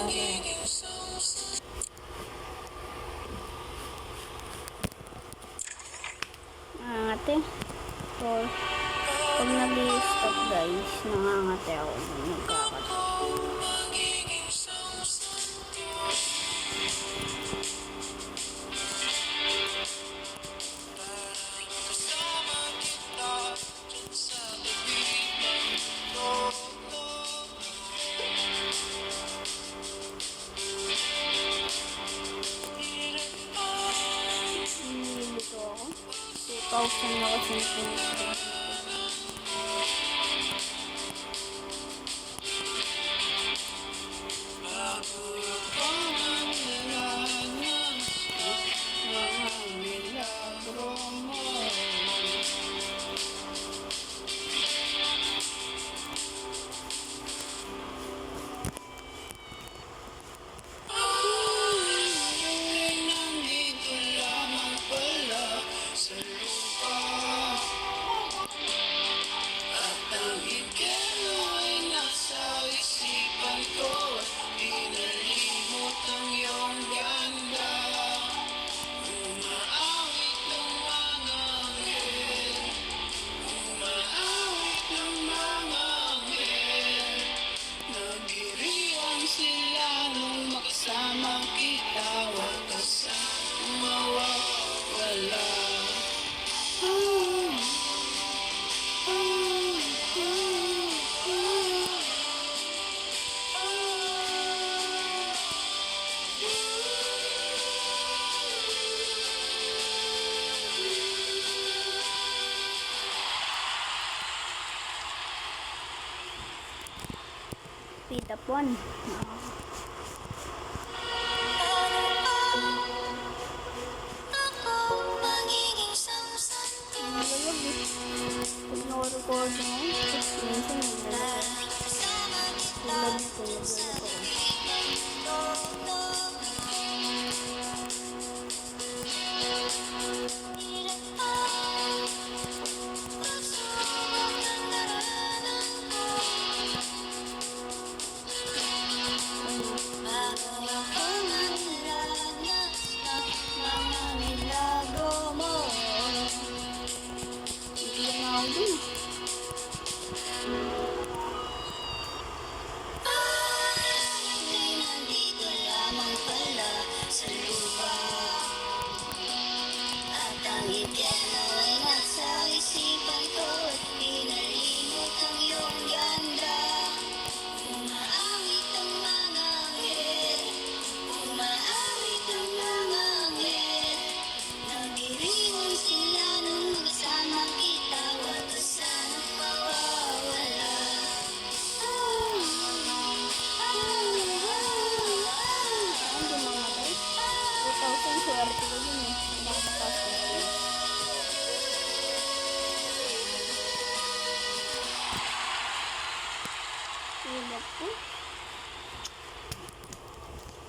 Ate, pag nag-i-stop guys, nangangate ako nung nagkakata. Nilito ako. 2,000 na kasi nito. Pitapon. Pag nakarecord mo, minsan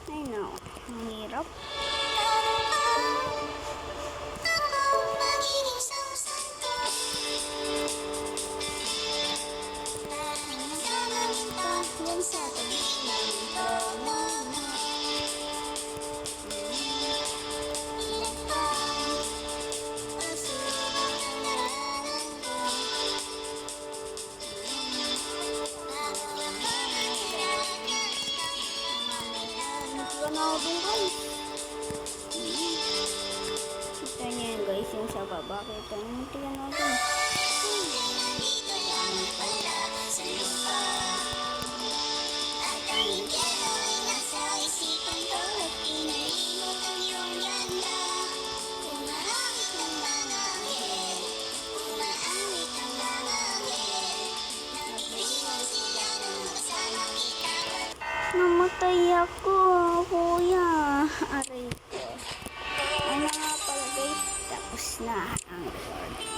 I know, ang hirap. Kita niya yan guys, yung sa baba. Kita niya, tingnan natin. Namatay ako, kuya. Aray ko. Ano nga pala guys, tapos na ang record.